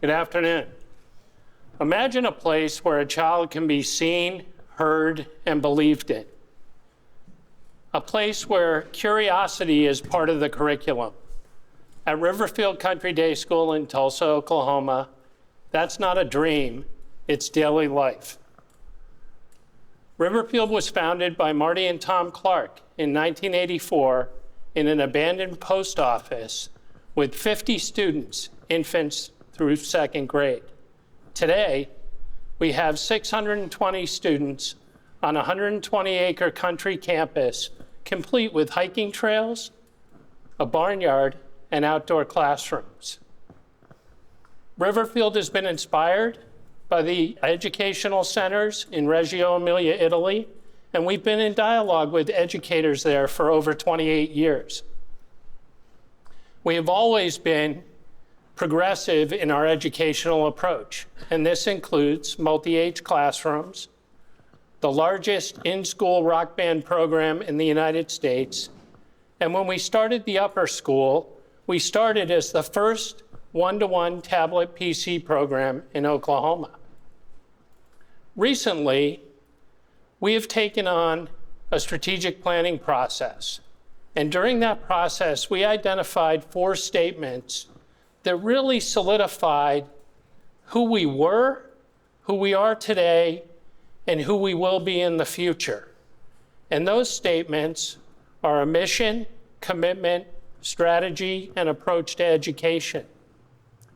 Good afternoon. Imagine a place where a child can be seen, heard, and believed in. A place where curiosity is part of the curriculum. At Riverfield Country Day School in Tulsa, Oklahoma, that's not a dream, it's daily life. Riverfield was founded by Marty and Tom Clark in 1984 in an abandoned post office with 50 students, infants through second grade. Today, we have 620 students on a 120-acre country campus, complete with hiking trails, a barnyard, and outdoor classrooms. Riverfield has been inspired by the educational centers in Reggio Emilia, Italy, and we've been in dialogue with educators there for over 28 years. We have always been progressive in our educational approach, and this includes multi-age classrooms, the largest in-school rock band program in the United States, and when we started the upper school, we started as the first one-to-one tablet PC program in Oklahoma. Recently, we have taken on a strategic planning process, and during that process, we identified 4 statements that really solidified who we were, who we are today, and who we will be in the future. And those statements are a mission, commitment, strategy, and approach to education.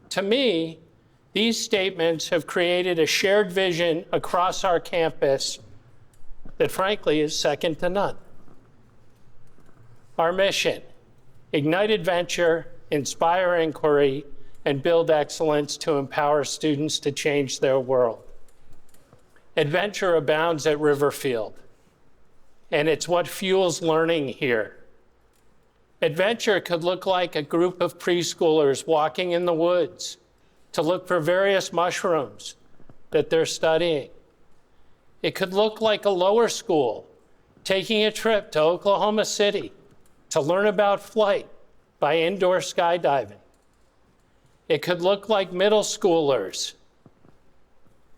To me, these statements have created a shared vision across our campus that frankly is second to none. Our mission: ignite adventure, inspire inquiry, and build excellence to empower students to change their world. Adventure abounds at Riverfield, and it's what fuels learning here. Adventure could look like a group of preschoolers walking in the woods to look for various mushrooms that they're studying. It could look like a lower school taking a trip to Oklahoma City to learn about flight by indoor skydiving. It could look like middle schoolers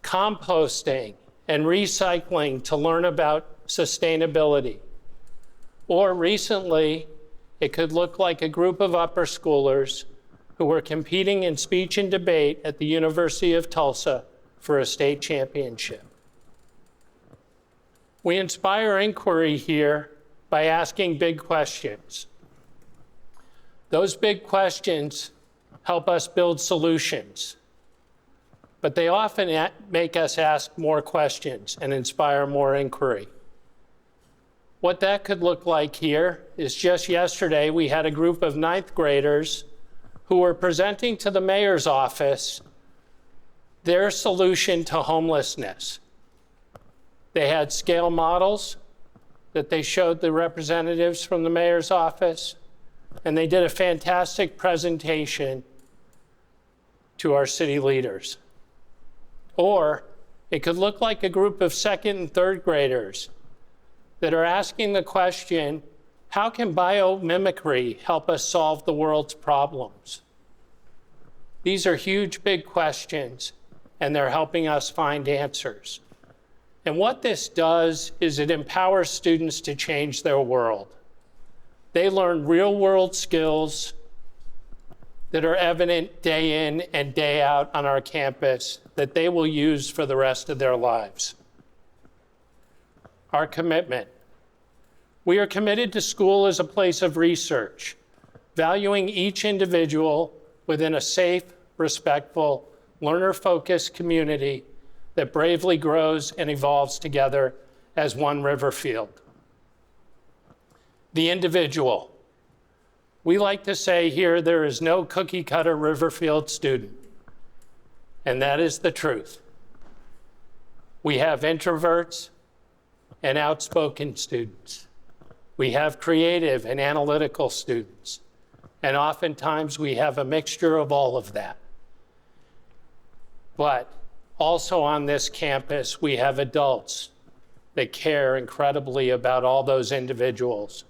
composting and recycling to learn about sustainability. Or recently, it could look like a group of upper schoolers who were competing in speech and debate at the University of Tulsa for a state championship. We inspire inquiry here by asking big questions. Those big questions help us build solutions, but they often make us ask more questions and inspire more inquiry. What that could look like here is just yesterday we had a group of 9th graders who were presenting to the mayor's office their solution to homelessness. They had scale models that they showed the representatives from the mayor's office, and they did a fantastic presentation to our city leaders. Or it could look like a group of 2nd and 3rd graders that are asking the question, how can biomimicry help us solve the world's problems? These are huge, big questions, and they're helping us find answers. And what this does is it empowers students to change their world. They learn real-world skills that are evident day in and day out on our campus that they will use for the rest of their lives. Our commitment. We are committed to school as a place of research, valuing each individual within a safe, respectful, learner-focused community that bravely grows and evolves together as one Riverfield. The individual. We like to say here, there is no cookie-cutter Riverfield student, and that is the truth. We have introverts and outspoken students. We have creative and analytical students, and oftentimes we have a mixture of all of that. But also on this campus, we have adults that care incredibly about all those individuals,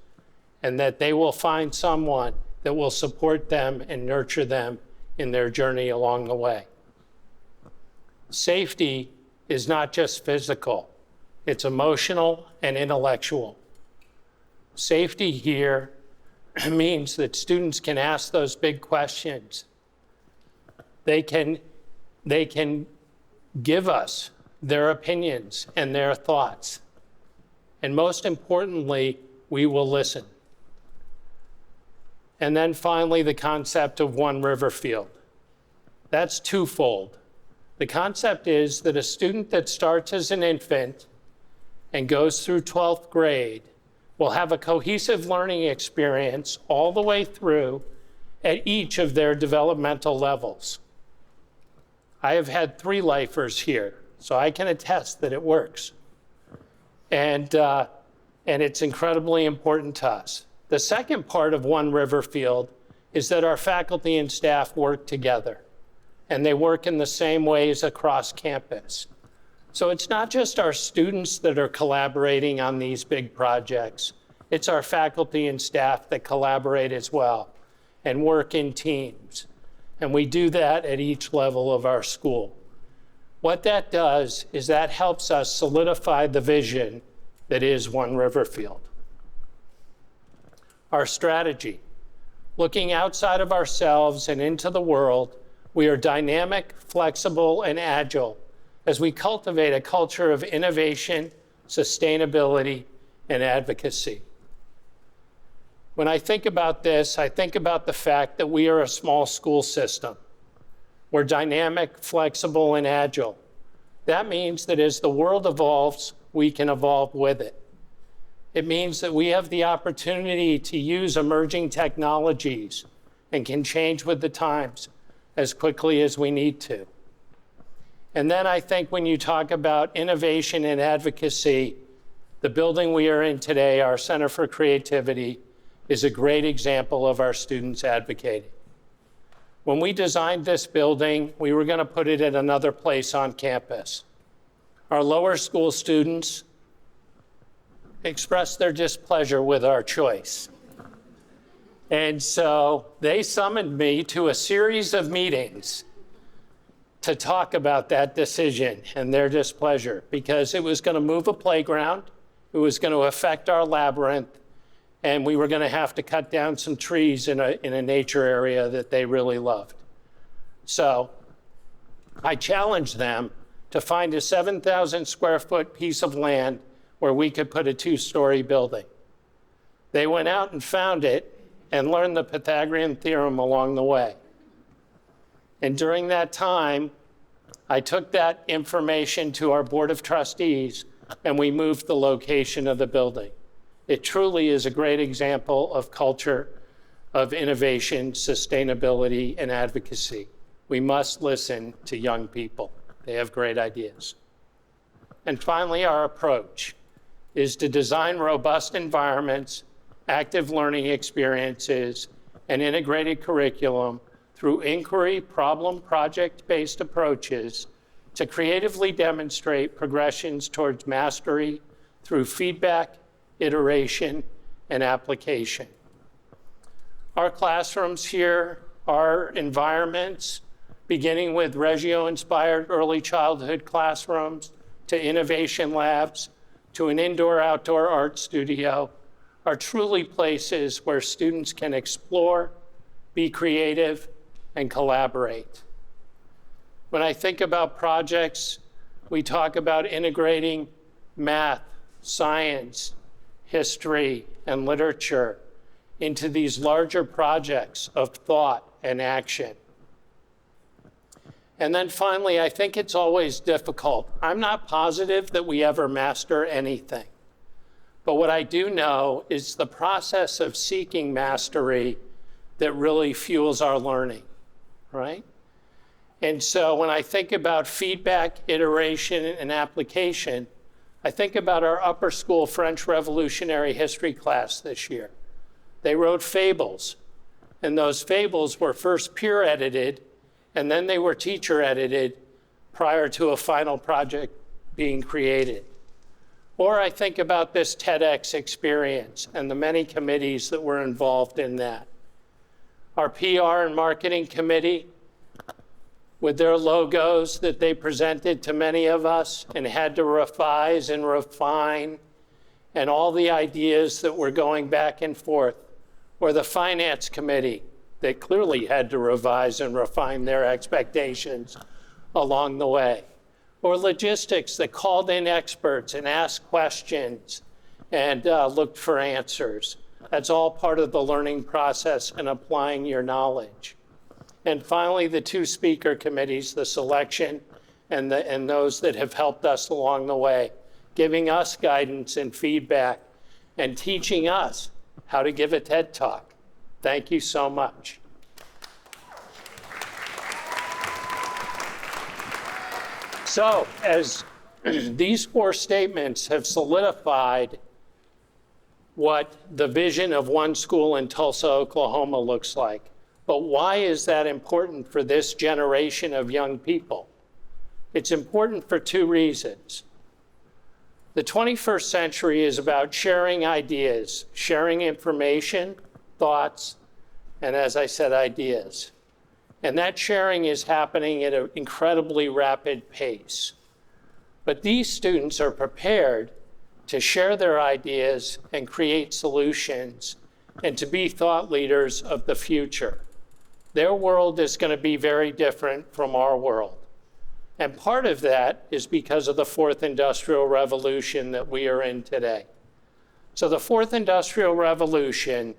and that they will find someone that will support them and nurture them in their journey along the way. Safety is not just physical, it's emotional and intellectual. Safety here means that students can ask those big questions. They can give us their opinions and their thoughts. And most importantly, we will listen. And then finally, the concept of one Riverfield. That's twofold. The concept is that a student that starts as an infant and goes through 12th grade will have a cohesive learning experience all the way through at each of their developmental levels. I have had 3 lifers here, so I can attest that it works. And it's incredibly important to us. The second part of One Riverfield is that our faculty and staff work together, and they work in the same ways across campus. So it's not just our students that are collaborating on these big projects, it's our faculty and staff that collaborate as well and work in teams. And we do that at each level of our school. What that does is that helps us solidify the vision that is One Riverfield. Our strategy, looking outside of ourselves and into the world, we are dynamic, flexible, and agile as we cultivate a culture of innovation, sustainability, and advocacy. When I think about this, I think about the fact that we are a small school system. We're dynamic, flexible, and agile. That means that as the world evolves, we can evolve with it. It means that we have the opportunity to use emerging technologies and can change with the times as quickly as we need to. And then I think when you talk about innovation and advocacy, the building we are in today, our Center for Creativity, is a great example of our students advocating. When we designed this building, we were going to put it at another place on campus. Our lower school students expressed their displeasure with our choice. And so they summoned me to a series of meetings to talk about that decision and their displeasure, because it was going to move a playground, it was going to affect our labyrinth, and we were going to have to cut down some trees in a nature area that they really loved. So I challenged them to find a 7,000 square foot piece of land where we could put a 2-story building. They went out and found it and learned the Pythagorean theorem along the way. And during that time, I took that information to our Board of Trustees and we moved the location of the building. It truly is a great example of culture, of innovation, sustainability, and advocacy. We must listen to young people. They have great ideas. And finally, our approach is to design robust environments, active learning experiences, and integrated curriculum through inquiry, problem, project-based approaches to creatively demonstrate progressions towards mastery through feedback, iteration, and application. Our classrooms here are environments, beginning with Reggio-inspired early childhood classrooms, to innovation labs, to an indoor-outdoor art studio, are truly places where students can explore, be creative, and collaborate. When I think about projects, we talk about integrating math, science, history, and literature into these larger projects of thought and action. And then finally, I think it's always difficult. I'm not positive that we ever master anything. But what I do know is the process of seeking mastery that really fuels our learning, right? And so when I think about feedback, iteration, and application, I think about our upper school French Revolutionary History class this year. They wrote fables, and those fables were first peer edited, and then they were teacher edited prior to a final project being created. Or I think about this TEDx experience and the many committees that were involved in that. Our PR and marketing committee with their logos that they presented to many of us and had to revise and refine, and all the ideas that were going back and forth, or the finance committee that clearly had to revise and refine their expectations along the way, or logistics that called in experts and asked questions and looked for answers. That's all part of the learning process and applying your knowledge. And finally, the two speaker committees, the selection and those that have helped us along the way, giving us guidance and feedback and teaching us how to give a TED Talk. Thank you so much. So, as these four statements have solidified what the vision of one school in Tulsa, Oklahoma looks like. But why is that important for this generation of young people? It's important for two reasons. The 21st century is about sharing ideas, sharing information, thoughts, and as I said, ideas. And that sharing is happening at an incredibly rapid pace. But these students are prepared to share their ideas and create solutions and to be thought leaders of the future. Their world is going to be very different from our world. And part of that is because of the fourth industrial revolution that we are in today. So the fourth industrial revolution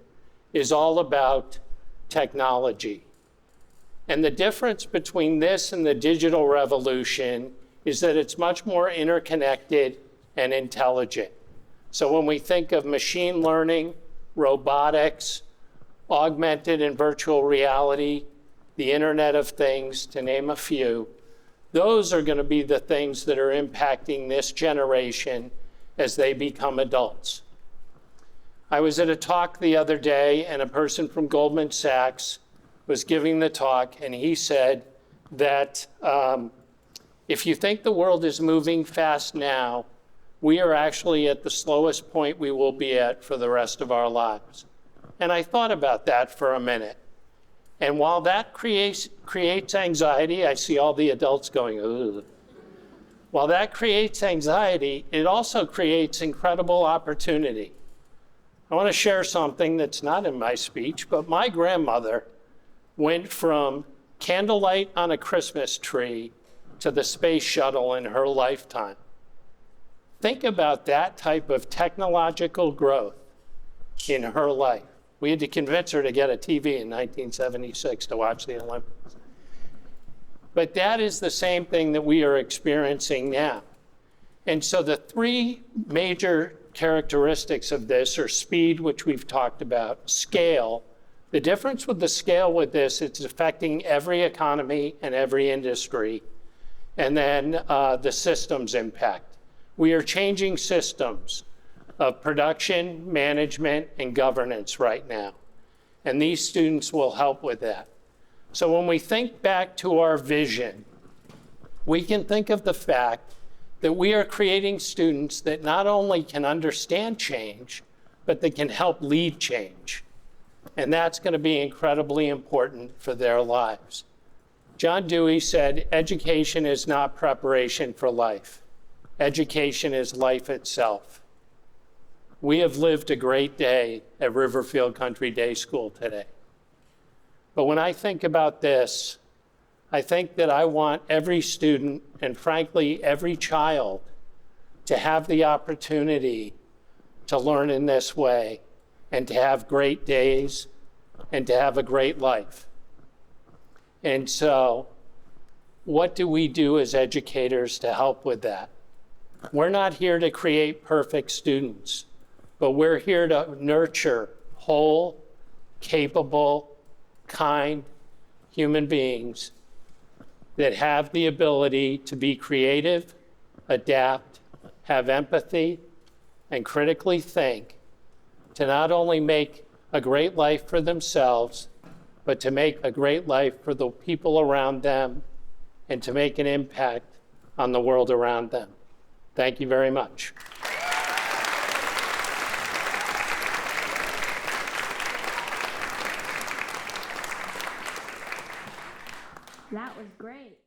is all about technology. And the difference between this and the digital revolution is that it's much more interconnected and intelligent. So when we think of machine learning, robotics, augmented and virtual reality, the Internet of Things, to name a few, those are going to be the things that are impacting this generation as they become adults. I was at a talk the other day, and a person from Goldman Sachs was giving the talk, and he said that if you think the world is moving fast now, we are actually at the slowest point we will be at for the rest of our lives. And I thought about that for a minute. And while that creates anxiety, I see all the adults going, ugh. While that creates anxiety, it also creates incredible opportunity. I want to share something that's not in my speech, but my grandmother went from candlelight on a Christmas tree to the space shuttle in her lifetime. Think about that type of technological growth in her life. We had to convince her to get a TV in 1976 to watch the Olympics. But that is the same thing that we are experiencing now. And so the three major characteristics of this are speed, which we've talked about, scale. The difference with the scale with this, it's affecting every economy and every industry. And then the systems impact. We are changing systems of production, management, and governance right now. And these students will help with that. So when we think back to our vision, we can think of the fact that we are creating students that not only can understand change, but that can help lead change. And that's going to be incredibly important for their lives. John Dewey said, education is not preparation for life. Education is life itself. We have lived a great day at Riverfield Country Day School today. But when I think about this, I think that I want every student, and frankly, every child, to have the opportunity to learn in this way and to have great days and to have a great life. And so, what do we do as educators to help with that? We're not here to create perfect students, but we're here to nurture whole, capable, kind human beings that have the ability to be creative, adapt, have empathy, and critically think to not only make a great life for themselves, but to make a great life for the people around them and to make an impact on the world around them. Thank you very much. That was great.